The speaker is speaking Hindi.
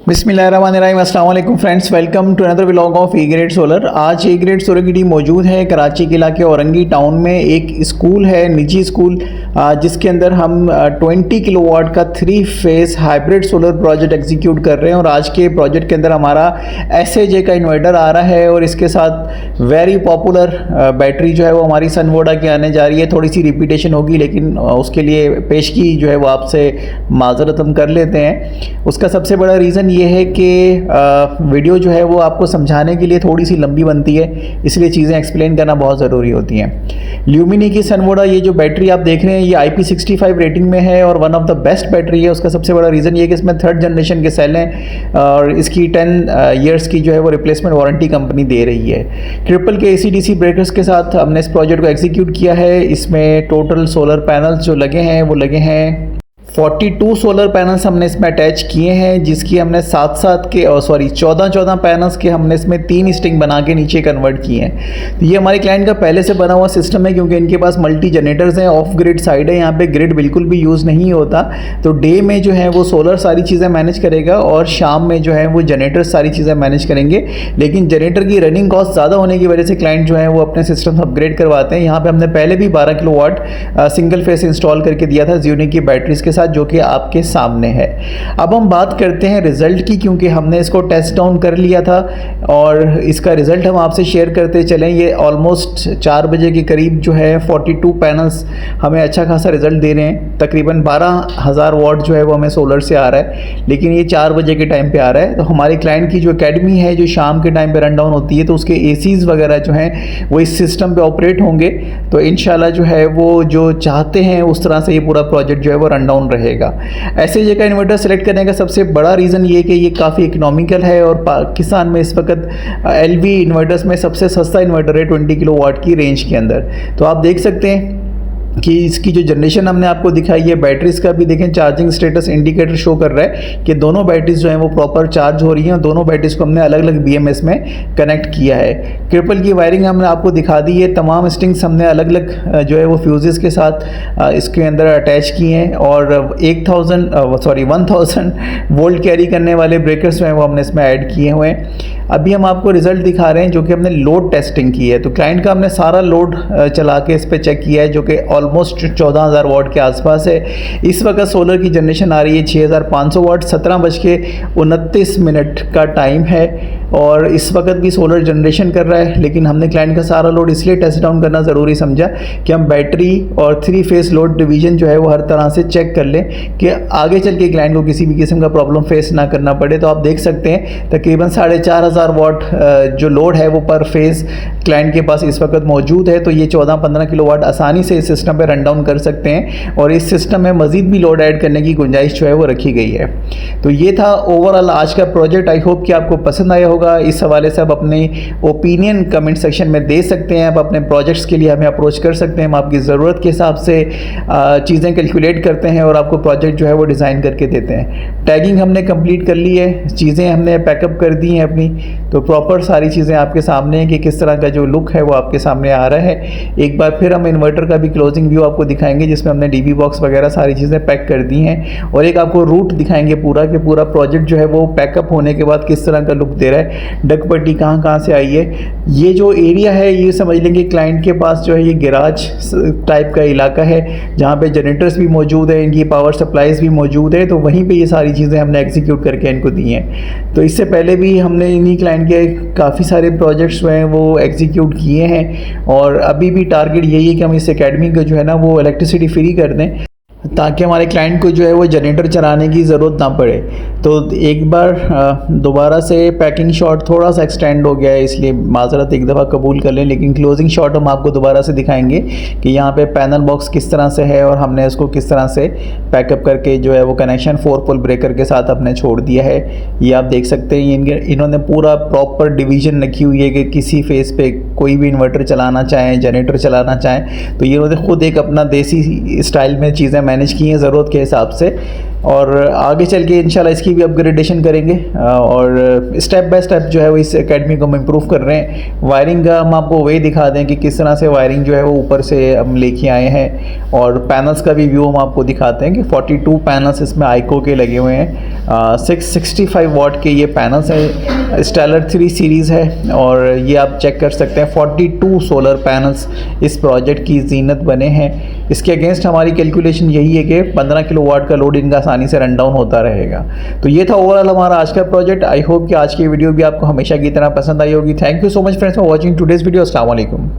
बिस्मिल्लाहिर्रहमानिर्रहीम, अस्सलाम वालेकुम friends, welcome to another vlog of A grade solar. आज ए ग्रेड सोलर की टीम मौजूद है कराची के इलाके औरंगी टाउन में। एक स्कूल है, निजी स्कूल, जिसके अंदर हम 20 किलोवाट का 3 face hybrid solar project execute कर रहे हैं। और आज के प्रोजेक्ट के अंदर हमारा SAJ का इन्वर्टर आ रहा है और इसके साथ वेरी पॉपुलर बैटरी जो है वो हमारी सनवोडा की आने जा रही है। थोड़ी सी रिपीटेशन होगी, लेकिन उसके लिए पेशगी जो है वो आपसे माजरत हम कर लेते हैं। उसका सबसे बड़ा रीज़न ये है कि वीडियो जो है वो आपको समझाने के लिए थोड़ी सी लंबी बनती है, इसलिए चीज़ें एक्सप्लेन करना बहुत ज़रूरी होती हैं। ल्यूमिनी की सनवोडा ये जो बैटरी आप देख रहे हैं ये IP65 रेटिंग में है और one of the best battery है। उसका सबसे बड़ा रीज़न ये है कि इसमें 3rd जनरेशन के सेल हैं और इसकी 10 ईयर्स की जो है वो रिप्लेसमेंट वारंटी कंपनी दे रही है। ट्रिपल के AC/DC ब्रेकर्स के साथ हमने इस प्रोजेक्ट को एग्जीक्यूट किया है। इसमें टोटल सोलर पैनल्स जो लगे हैं वो लगे हैं 42 सोलर पैनल्स हमने इसमें अटैच किए हैं, जिसकी हमने 14 पैनल्स के हमने इसमें 3 स्ट्रिंग बना के नीचे कन्वर्ट किए हैं। तो ये हमारे क्लाइंट का पहले से बना हुआ सिस्टम है, क्योंकि इनके पास मल्टी जनरेटर्स हैं, ऑफ ग्रिड साइड है, यहाँ पे ग्रिड बिल्कुल भी यूज़ नहीं होता। तो डे में जो है वो सोलर सारी चीज़ें मैनेज करेगा और शाम में जो है वो जनरेटर सारी चीज़ें मैनेज करेंगे। लेकिन जनरेटर की रनिंग कॉस्ट ज़्यादा होने की वजह से क्लाइंट जो है वो अपने सिस्टम अपग्रेड करवाते हैं। यहाँ पर हमने पहले भी 12 किलोवाट सिंगल फेस इंस्टॉल करके दिया था ज़्यूनिक की बैटरीज के साथ, जो कि आपके सामने है। अब हम बात करते हैं रिजल्ट की, क्योंकि हमने इसको टेस्ट डाउन कर लिया था और इसका रिजल्ट हम आपसे शेयर करते चलें। ये ऑलमोस्ट 4 बजे के करीब जो है 42 पैनल्स हमें अच्छा खासा रिजल्ट दे रहे हैं। तकरीबन 12,000 वाट जो है वो हमें सोलर से आ रहा है, लेकिन ये 4 बजे के टाइम पे आ रहा है। तो हमारे क्लाइंट की जो एकेडमी है जो शाम के टाइम पे रन डाउन होती है, तो उसके ACs वगैरह जो हैं वो इस सिस्टम पे ऑपरेट होंगे। तो इंशाल्लाह जो है वो जो चाहते हैं उस तरह से ये पूरा प्रोजेक्ट जो है वो रन डाउन रहेगा। SAJ का इन्वर्टर सेलेक्ट करने का सबसे बड़ा रीज़न ये कि ये काफ़ी इकोनॉमिकल है और पाकिस्तान में इस वक्त LV इन्वर्टर्स में सबसे सस्ता इन्वर्टर है 20 किलोवाट की रेंज के अंदर। तो आप देख सकते हैं कि इसकी जो जनरेशन हमने आपको दिखाई है, बैटरीज का भी देखें चार्जिंग स्टेटस इंडिकेटर शो कर रहा है कि दोनों बैटरीज जो हैं वो प्रॉपर चार्ज हो रही हैं और दोनों बैटरीज को हमने अलग अलग BMS में कनेक्ट किया है। ट्रिपल की वायरिंग हमने आपको दिखा दी है, तमाम स्ट्रिंग्स हमने अलग अलग जो है वो फ्यूजेस के साथ इसके अंदर अटैच किए हैं और 1000 वोल्ट कैरी करने वाले ब्रेकर्स जो हैं वो हमने इसमें ऐड किए हुए हैं। अभी हम आपको रिजल्ट दिखा रहे हैं जो कि हमने लोड टेस्टिंग की है। तो क्लाइंट का हमने सारा लोड चला के इस पर चेक किया है, जो कि ऑलमोस्ट 14,000 वाट के आसपास है। इस वक्त सोलर की जनरेशन आ रही है 6,500 वाट। 17:29 का टाइम है और इस वक्त भी सोलर जनरेशन कर रहा है, लेकिन हमने क्लाइंट का सारा लोड इसलिए टेस्ट डाउन करना ज़रूरी समझा कि हम बैटरी और 3 फेस लोड डिवीजन जो है वो हर तरह से चेक कर लें कि आगे चल के क्लाइंट को किसी भी किस्म का प्रॉब्लम फेस ना करना पड़े। तो आप देख सकते हैं तकरीबन 4,500 वाट जो लोड है वो पर फेस क्लाइंट के पास इस वक्त मौजूद है। तो ये 14-15 किलोवाट आसानी से इस सिस्टम पे रन डाउन कर सकते हैं और इस सिस्टम में मज़ीद भी लोड ऐड करने की गुंजाइश जो है वो रखी गई है। तो ये था ओवरऑल आज का प्रोजेक्ट। आई होप कि आपको पसंद आया होगा। इस हवाले से आप अपनी ओपिनियन कमेंट सेक्शन में दे सकते हैं। आप अपने प्रोजेक्ट्स के लिए हमें अप्रोच कर सकते हैं। हम आपकी ज़रूरत के हिसाब से चीज़ें कैलकुलेट करते हैं और आपको प्रोजेक्ट जो है वो डिज़ाइन करके देते हैं। टैगिंग हमने कंप्लीट कर ली है, चीज़ें हमने पैकअप कर दी हैं अपनी, तो प्रॉपर सारी चीज़ें आपके सामने हैं कि किस तरह का जो लुक है वो आपके सामने आ रहा है। एक बार फिर हम इन्वर्टर का भी क्लोजिंग व्यू आपको दिखाएंगे, जिसमें हमने DB बॉक्स वगैरह सारी चीज़ें पैक कर दी हैं और एक आपको रूट दिखाएंगे पूरा कि पूरा प्रोजेक्ट जो है वो पैकअप होने के बाद किस तरह का लुक दे रहा है। डक पट्टी कहाँ कहाँ से आई है। ये जो एरिया है ये समझ लेंगे क्लाइंट के पास जो है ये गैराज टाइप का इलाका है, जहाँ पे जनरेटर्स भी मौजूद है, इनकी पावर सप्लाईज भी मौजूद है। तो वहीं पे ये सारी चीज़ें हमने एग्जीक्यूट करके इनको दी हैं। तो इससे पहले भी हमने इन्हीं क्लाइंट के काफ़ी सारे प्रोजेक्ट्स जो हैं वो एग्जीक्यूट किए हैं और अभी भी टारगेट यही है कि हम इस एकेडमी को जो है ना वो इलेक्ट्रिसिटी फ्री कर दें, ताकि हमारे क्लाइंट को जो है वो जनरेटर चलाने की ज़रूरत ना पड़े। तो एक बार दोबारा से पैकिंग शॉट थोड़ा सा एक्सटेंड हो गया है, इसलिए माजरत एक दफ़ा कबूल कर लें, लेकिन क्लोजिंग शॉट हम आपको दोबारा से दिखाएंगे कि यहाँ पे पैनल बॉक्स किस तरह से है और हमने इसको किस तरह से पैकअप करके जो है वो कनेक्शन 4 पोल ब्रेकर के साथ हमने छोड़ दिया है। ये आप देख सकते हैं इन्होंने पूरा प्रॉपर डिवीज़न रखी हुई है कि किसी फेस पे कोई भी इन्वर्टर चलाना चाहें, जनरेटर चलाना चाहें, तो ये उन्होंने खुद एक अपना देसी स्टाइल में चीज़ें मैनेज किए हैं ज़रूरत के हिसाब से, और आगे चल के इंशाल्लाह इसकी भी अपग्रेडेशन करेंगे और स्टेप बाय स्टेप जो है वो इस एकेडमी को हम इम्प्रूव कर रहे हैं। वायरिंग का हम आपको वही दिखा दें कि किस तरह से वायरिंग जो है वो ऊपर से हम लेके आए हैं, और पैनल्स का भी व्यू हम आपको दिखाते हैं कि 42 पैनल्स इसमें आइको के लगे हुए हैं। 665 वाट के ये पैनल्स हैं, स्टेलर 3 सीरीज़ है, और ये आप चेक कर सकते हैं 42 सोलर पैनल्स इस प्रोजेक्ट की जीनत बने हैं। इसके अगेंस्ट हमारी कैलकुलेशन यही है कि 15 किलोवाट का लोड इनका आसानी से रन डाउन होता रहेगा। तो ये था ओवरऑल हमारा आज का प्रोजेक्ट। आई होप कि आज की वीडियो भी आपको हमेशा की तरह पसंद आई होगी। Thank you so much friends for watching today's video. अस्सलाम वालेकुम।